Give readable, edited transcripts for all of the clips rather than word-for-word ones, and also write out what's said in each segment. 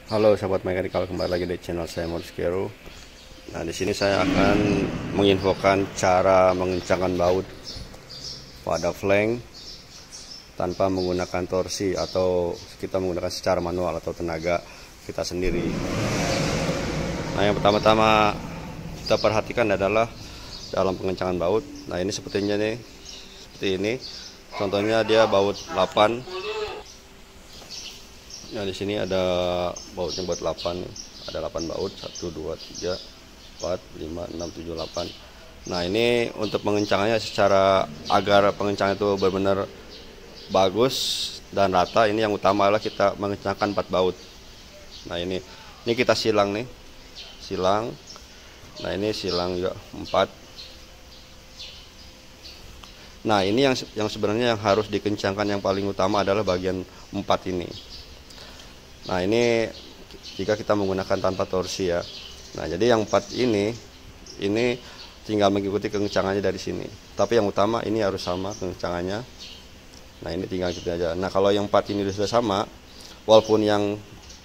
Halo sahabat mekanikal, kembali lagi di channel saya Moriskeru. Nah, di sini saya akan menginfokan cara mengencangkan baut pada flank tanpa menggunakan torsi atau kita menggunakan secara manual atau tenaga kita sendiri. Nah, yang pertama-tama kita perhatikan adalah dalam pengencangan baut. Nah, ini sepertinya nih, seperti ini. Contohnya dia baut 8. Nah, di sini ada bautnya buat 8 nih. Ada 8 baut, 1 2 3 4 5 6 7 8. Nah, ini untuk pengencangannya secara agar pengencangan itu benar-benar bagus dan rata, ini yang utama adalah kita mengencangkan 4 baut. Nah, ini kita silang nih. Silang. Nah, ini silang juga 4. Nah, ini yang sebenarnya yang harus dikencangkan yang paling utama adalah bagian 4 ini. Nah, ini jika kita menggunakan tanpa torsi ya. Nah, jadi yang 4 ini tinggal mengikuti kencangannya dari sini. Tapi yang utama ini harus sama kencangannya. Nah, ini tinggal gitu aja. Nah, kalau yang 4 ini sudah sama, walaupun yang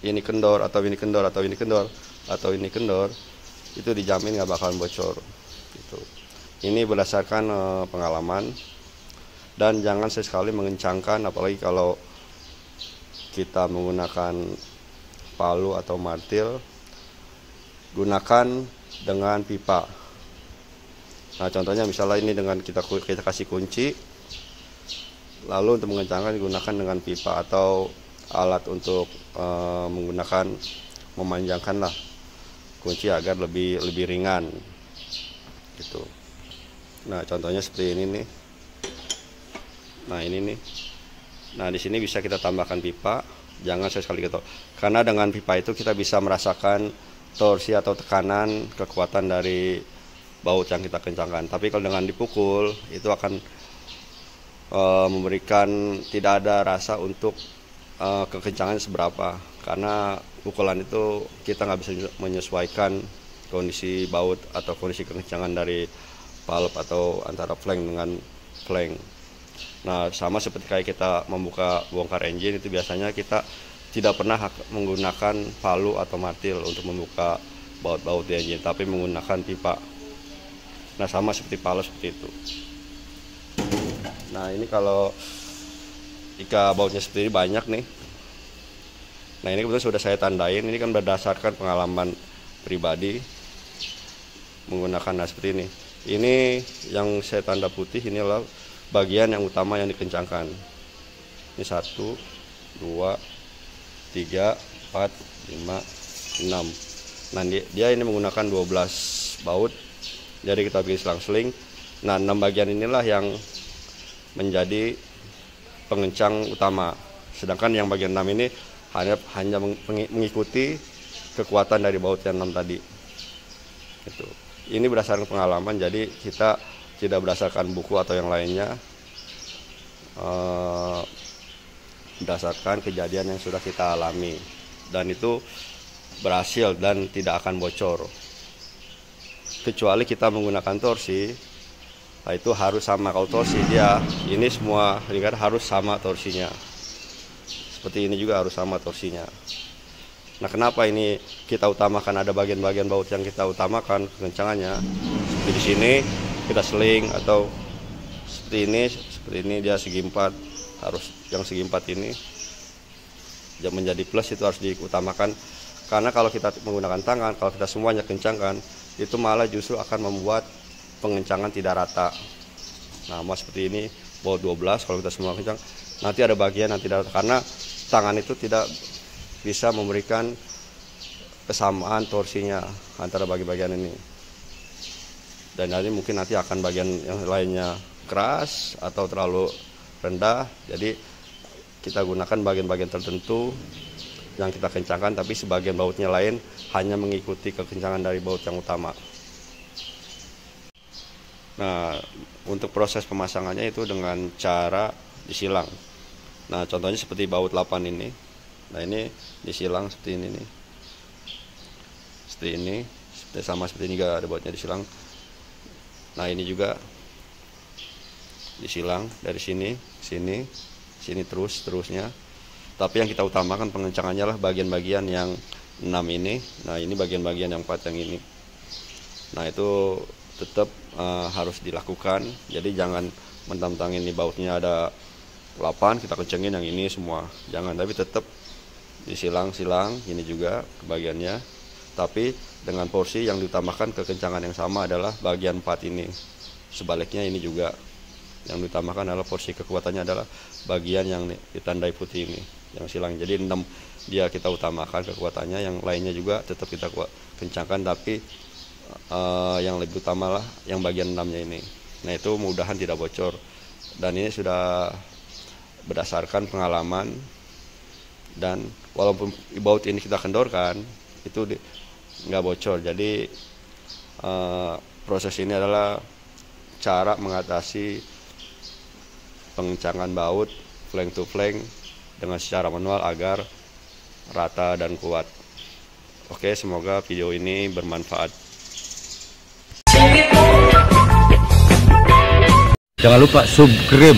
ini kendor atau ini kendor atau ini kendor atau ini kendor, itu dijamin nggak bakalan bocor. Gitu. Ini berdasarkan pengalaman, dan jangan sesekali mengencangkan, apalagi kalau kita menggunakan palu atau martil, gunakan dengan pipa. Nah, contohnya misalnya ini dengan kita kasih kunci, lalu untuk mengencangkan gunakan dengan pipa atau alat untuk menggunakan memanjangkan lah kunci agar lebih ringan gitu. Nah, contohnya seperti ini nih. Nah, ini nih. Nah, di sini bisa kita tambahkan pipa, jangan sekali gitu. Karena dengan pipa itu kita bisa merasakan torsi atau tekanan kekuatan dari baut yang kita kencangkan. Tapi kalau dengan dipukul itu akan memberikan tidak ada rasa untuk kekencangan seberapa. Karena pukulan itu kita nggak bisa menyesuaikan kondisi baut atau kondisi kekencangan dari valve atau antara flank dengan flank. Nah, sama seperti kayak kita bongkar engine, itu biasanya kita tidak pernah menggunakan palu atau martil untuk membuka baut-baut di engine, tapi menggunakan pipa. Nah, sama seperti palu seperti itu. Nah, ini kalau jika bautnya seperti ini banyak nih. Nah, ini kebetulan sudah saya tandain, ini kan berdasarkan pengalaman pribadi menggunakan seperti ini. Ini yang saya tanda putih, ini adalah bagian yang utama yang dikencangkan. Ini 1 2 3 4 5 6. Nah, dia ini menggunakan 12 baut. Jadi kita bikin selang-seling. Nah, 6 bagian inilah yang menjadi pengencang utama. Sedangkan yang bagian 6 ini hanya mengikuti kekuatan dari baut yang 6 tadi. Gitu. Ini berdasarkan pengalaman, jadi kita tidak berdasarkan buku atau yang lainnya, berdasarkan kejadian yang sudah kita alami, dan itu berhasil dan tidak akan bocor. Kecuali kita menggunakan torsi, nah itu harus sama. Kalau torsi dia ini semua lingkar harus sama torsinya, seperti ini juga harus sama torsinya. Nah, kenapa ini kita utamakan, ada bagian-bagian baut yang kita utamakan kencangannya, seperti di sini kita seling, atau seperti ini dia segi 4, harus yang segi 4 ini yang menjadi plus itu harus diutamakan. Karena kalau kita menggunakan tangan, kalau kita semuanya kencangkan, itu malah justru akan membuat pengencangan tidak rata. Nah, mau seperti ini baut 12, kalau kita semua kencang, nanti ada bagian yang tidak rata karena tangan itu tidak bisa memberikan kesamaan torsinya antara bagian-bagian ini. Dan nanti akan bagian yang lainnya keras atau terlalu rendah. Jadi kita gunakan bagian-bagian tertentu yang kita kencangkan, tapi sebagian bautnya lain hanya mengikuti kekencangan dari baut yang utama. Nah, untuk proses pemasangannya itu dengan cara disilang. Nah, contohnya seperti baut 8 ini. Nah, ini disilang seperti ini nih. Seperti ini, sama seperti ini juga ada bautnya disilang. Nah, ini juga disilang dari sini, sini terusnya. Tapi yang kita utamakan pengencangannya lah bagian-bagian yang 6 ini. Nah ini bagian-bagian yang 4 yang ini. Nah itu tetap harus dilakukan. Jadi jangan mentang-mentang ini bautnya ada 8 kita kencengin yang ini semua. Jangan, tapi tetap disilang-silang ini juga bagiannya. Tapi dengan porsi yang diutamakan kekencangan yang sama adalah bagian 4 ini. Sebaliknya ini juga yang diutamakan adalah porsi kekuatannya adalah bagian yang ditandai putih ini, yang silang. Jadi 6 dia kita utamakan kekuatannya, yang lainnya juga tetap kita kencangkan, tapi yang lebih utama lah yang bagian 6-nya ini. Nah itu mudahan tidak bocor, dan ini sudah berdasarkan pengalaman, dan walaupun baut ini kita kendorkan itu nggak bocor. Jadi proses ini adalah cara mengatasi pengencangan baut flank to flank dengan secara manual agar rata dan kuat. Oke, semoga video ini bermanfaat. Jangan lupa subscribe.